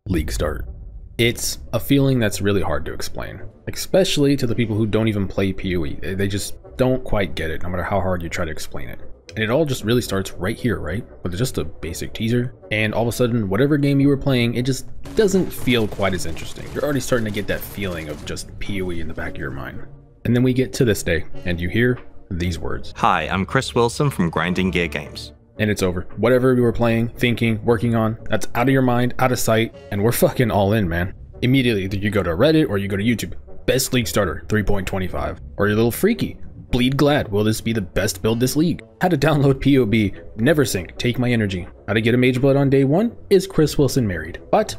League start. It's a feeling that's really hard to explain, especially to the people who don't even play PoE. They just don't quite get it, no matter how hard you try to explain it. And it all just really starts right here, right? With just a basic teaser, and all of a sudden, whatever game you were playing, it just doesn't feel quite as interesting. You're already starting to get that feeling of just PoE in the back of your mind. And then we get to this day, and you hear these words. Hi, I'm Chris Wilson from Grinding Gear Games. And it's over. Whatever you were playing, thinking, working on, that's out of your mind, out of sight, and we're fucking all in, man. Immediately, either you go to Reddit or you go to YouTube. Best League Starter, 3.25. Or you're a little freaky. Bleed Glad, will this be the best build this league? How to download POB, Neversink, Take My Energy. How to get a Mage Blood on day one? Is Chris Wilson married? But,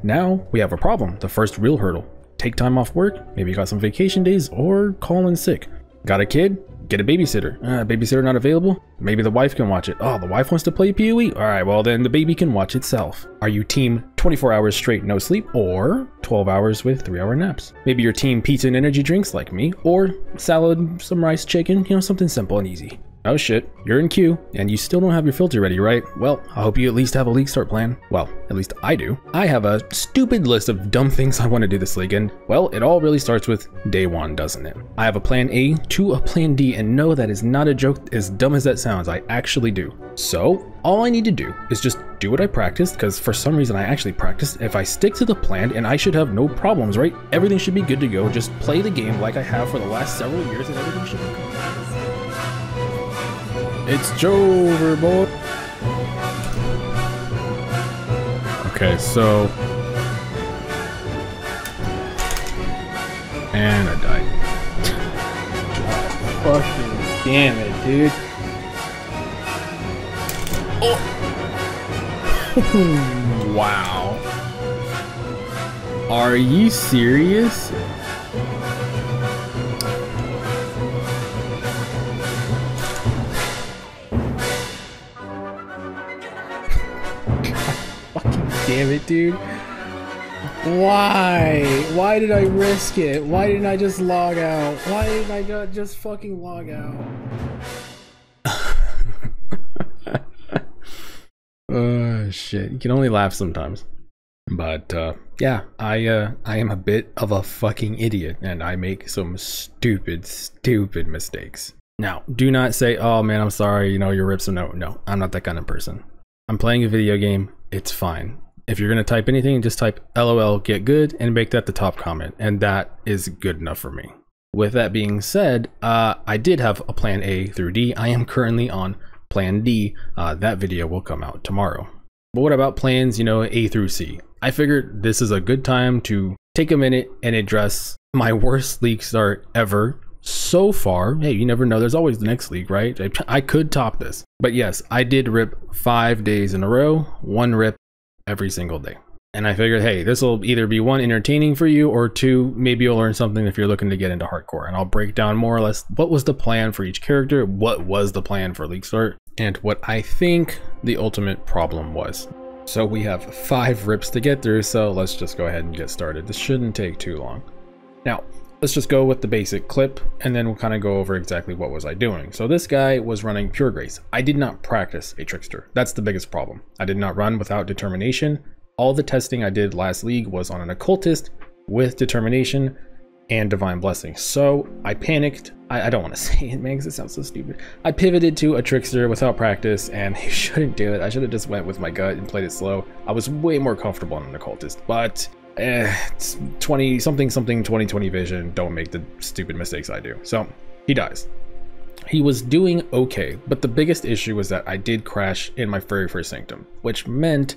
now we have a problem. The first real hurdle. Take time off work, maybe you got some vacation days, or call in sick. Got a kid? Get a babysitter. Babysitter not available? Maybe the wife can watch it. Oh, the wife wants to play PoE? Alright, well then the baby can watch itself. Are you team 24 hours straight no sleep, or 12 hours with 3-hour naps? Maybe your team pizza and energy drinks like me, or salad, some rice, chicken, something simple and easy. Oh shit, you're in queue, and you still don't have your filter ready, right? Well, I hope you at least have a league start plan. Well, at least I do. I have a stupid list of dumb things I want to do this league, and well, it all really starts with day one, doesn't it? I have a plan A to a plan D, and no, that is not a joke, as dumb as that sounds, I actually do. So, all I need to do is just do what I practiced, because for some reason I actually practiced. If I stick to the plan, and I should have no problems, right? Everything should be good to go, just play the game like I have for the last several years, and everything should be cool. It's Jover, boy. Okay, so... And I died. God fucking damn it, dude. Oh! Wow. Are you serious? Damn it, dude. Why? Why did I risk it? Why didn't I just log out? Why didn't I just fucking log out? Oh shit. You can only laugh sometimes. But yeah, I am a bit of a fucking idiot, and I make some stupid mistakes. Now, do not say, oh man, I'm sorry, you're rips. No, I'm not that kind of person. I'm playing a video game, it's fine. If you're gonna type anything, just type LOL get good and make that the top comment, and that is good enough for me. With that being said, I did have a plan A through D. I am currently on plan D. That video will come out tomorrow. But what about plans, A through C? I figured this is a good time to take a minute and address my worst league start ever so far. Hey, you never know, there's always the next league, right? I could top this. But yes, I did rip 5 days in a row, 1 rip every single day. And I figured, hey, this will either be 1, entertaining for you, or 2, maybe you'll learn something if you're looking to get into hardcore. And I'll break down more or less what was the plan for each character, what was the plan for League Start, and what I think the ultimate problem was. So we have 5 rips to get through, so let's just go ahead and get started. This shouldn't take too long. Now, let's just go with the basic clip, and then we'll kind of go over exactly what was I doing. So this guy was running Pure Grace. I did not practice a Trickster. That's the biggest problem. I did not run without Determination. All the testing I did last league was on an Occultist with Determination and Divine Blessing. So I panicked. I don't want to say it, man, because it sounds so stupid. I pivoted to a Trickster without practice, and you shouldn't do it. I should have just went with my gut and played it slow. I was way more comfortable on an Occultist, but it's 2020 vision. Don't make the stupid mistakes I do. So he dies. He was doing okay, but the biggest issue was that I did crash in my very first Sanctum, which meant,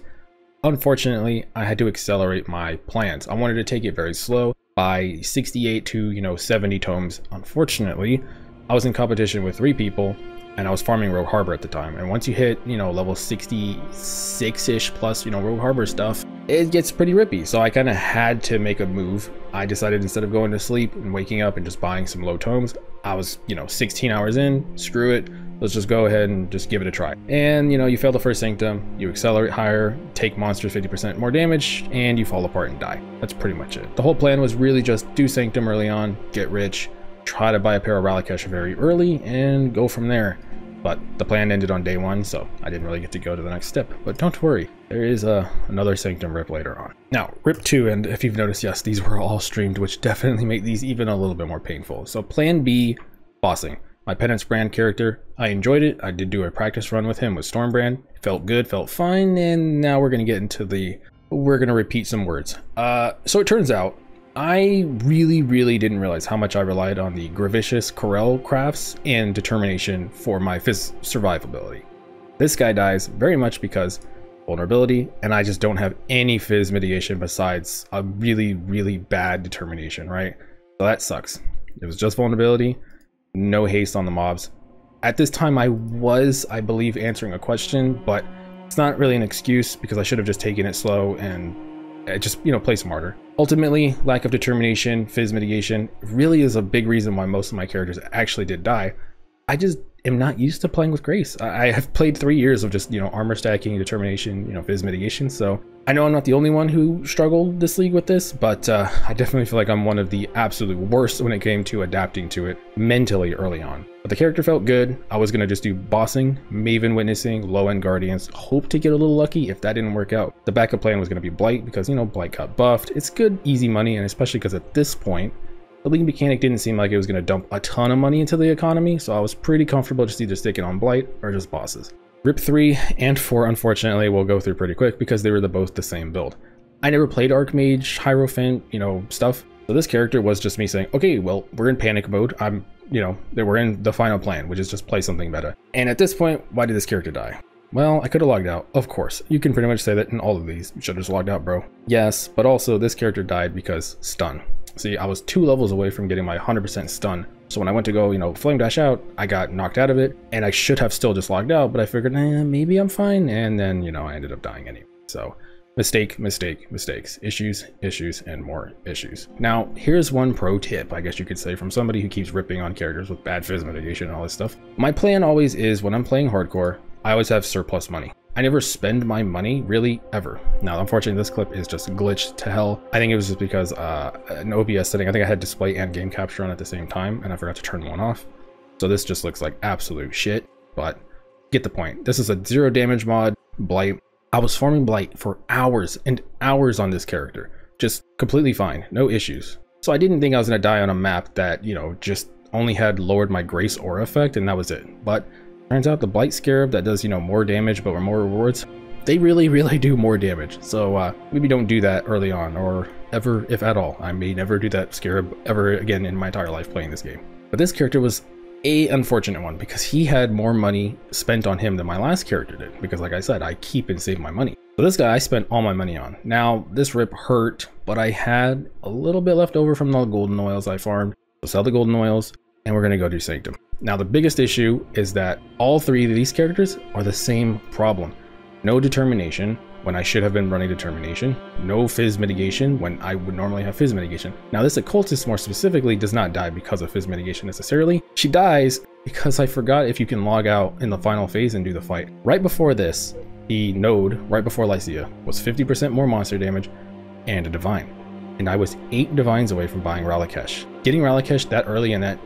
unfortunately, I had to accelerate my plans. I wanted to take it very slow by 68 to 70 tomes. Unfortunately, I was in competition with 3 people, and I was farming Rogue Harbor at the time. And once you hit, level 66-ish plus, Rogue Harbor stuff, it gets pretty rippy. So I kind of had to make a move. I decided, instead of going to sleep and waking up and just buying some low tomes, I was, 16 hours in, screw it. Let's just go ahead and just give it a try. And, you fail the first Sanctum, you accelerate higher, take monsters 50% more damage, and you fall apart and die. That's pretty much it. The whole plan was really just do Sanctum early on, get rich, try to buy a pair of Rallycash very early, and go from there. But the plan ended on day 1, so I didn't really get to go to the next step. But don't worry, there is another Sanctum rip later on. Now, Rip 2, and if you've noticed, yes, these were all streamed, which definitely make these even a little bit more painful. So Plan B, bossing. My Penance Brand character, I enjoyed it. I did do a practice run with him with Stormbrand. Felt good, felt fine, and now we're going to get into we're going to repeat some words. So it turns out, I really didn't realize how much I relied on the Gravicious Corel crafts and determination for my Fizz survivability. This guy dies very much because vulnerability, and I just don't have any Fizz mitigation besides a really bad determination, right? So that sucks. It was just vulnerability, no haste on the mobs. At this time I believe, answering a question, but it's not really an excuse because I should have just taken it slow and just, play smarter. Ultimately, lack of determination, Fizz mitigation really is a big reason why most of my characters actually did die. I just am not used to playing with Grace. I have played 3 years of just, armor stacking, determination, Fizz mitigation. So I know I'm not the only one who struggled this league with this, but I definitely feel like I'm one of the absolute worst when it came to adapting to it mentally early on. But the character felt good. I was going to just do bossing, Maven Witnessing, low-end Guardians, hope to get a little lucky if that didn't work out. The backup plan was going to be Blight because, Blight got buffed. It's good, easy money, and especially because at this point, the league mechanic didn't seem like it was going to dump a ton of money into the economy, so I was pretty comfortable just either sticking on Blight or just bosses. Rip 3 and 4, unfortunately, we'll go through pretty quick because they were both the same build. I never played Archmage, Hierophant, stuff. So this character was just me saying, okay, well, we're in panic mode. We're in the final plan, which is just play something better. And at this point, why did this character die? Well, I could have logged out, of course. You can pretty much say that in all of these. You should have just logged out, bro. Yes, but also this character died because stun. See, I was 2 levels away from getting my 100% stun. So when I went to go, flame dash out, I got knocked out of it, and I should have still just logged out, but I figured, maybe I'm fine, and then, I ended up dying anyway. So, mistakes, issues, and more issues. Now, here's one pro tip, I guess you could say, from somebody who keeps ripping on characters with bad Fizz mitigation and all this stuff. My plan always is, when I'm playing hardcore, I always have surplus money. I never spend my money, really, ever. Now, unfortunately, this clip is just glitched to hell. I think it was just because an OBS setting, I think I had display and game capture on at the same time, and I forgot to turn one off. So this just looks like absolute shit, but get the point. This is a 0 damage mod, Blight. I was farming Blight for hours and hours on this character. Just completely fine, no issues. So I didn't think I was gonna die on a map that, just only had lowered my Grace aura effect, and that was it. But turns out the Blight Scarab that does, more damage but more rewards, they really do more damage. So maybe don't do that early on, or ever, if at all. I may never do that Scarab ever again in my entire life playing this game. But this character was a unfortunate one because he had more money spent on him than my last character did. Because like I said, I keep and save my money. So this guy I spent all my money on. Now this rip hurt, but I had a little bit left over from the golden oils I farmed. So sell the golden oils, and we're gonna go do Sanctum. Now the biggest issue is that all 3 of these characters are the same problem. No determination when I should have been running determination. No Fizz mitigation when I would normally have Fizz mitigation. Now this occultist more specifically does not die because of Fizz mitigation necessarily. She dies because I forgot if you can log out in the final phase and do the fight. Right before this, the node, right before Lycia, was 50% more monster damage and a divine. And I was 8 divines away from buying Ralakesh. Getting Ralakesh that early and that,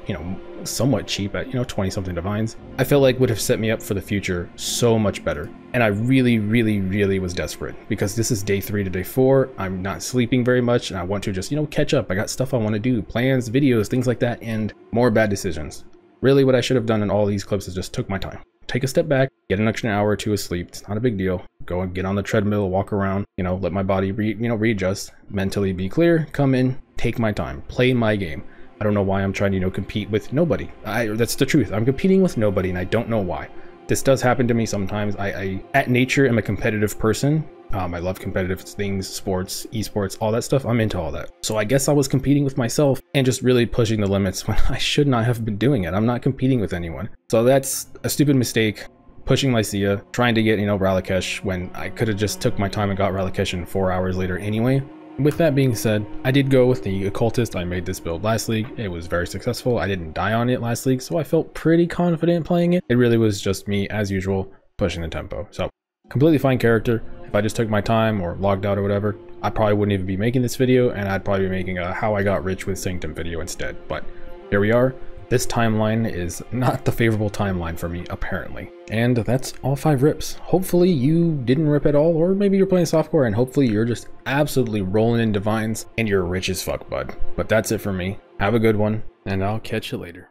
somewhat cheap at 20 something divines, I felt like would have set me up for the future so much better. And I really was desperate because this is day 3 to day 4. I'm not sleeping very much and I want to just catch up. I got stuff I want to do, plans, videos, things like that, and more bad decisions. Really what I should have done in all these clips is just took my time, take a step back, get an extra hour or 2 of sleep. It's not a big deal. Go and get on the treadmill, walk around, let my body readjust, mentally be clear, come in, take my time, play my game. I don't know why I'm trying to, compete with nobody. That's the truth. I'm competing with nobody and I don't know why. This does happen to me sometimes. I at nature am a competitive person. I love competitive things, sports, esports, all that stuff. I'm into all that. So I guess I was competing with myself and just really pushing the limits when I should not have been doing it. I'm not competing with anyone. So that's a stupid mistake. Pushing Lycia, trying to get, Ralakesh when I could have just took my time and got Ralakesh in 4 hours later anyway. With that being said, I did go with the occultist. I made this build last league. It was very successful. I didn't die on it last league, so I felt pretty confident playing it. It really was just me, as usual, pushing the tempo. So, completely fine character. If I just took my time or logged out or whatever, I probably wouldn't even be making this video, and I'd probably be making a how I got rich with Sanctum video instead. But here we are. This timeline is not the favorable timeline for me, apparently. And that's all 5 rips. Hopefully you didn't rip at all, or maybe you're playing softcore and hopefully you're just absolutely rolling in divines and you're rich as fuck, bud. But that's it for me. Have a good one, and I'll catch you later.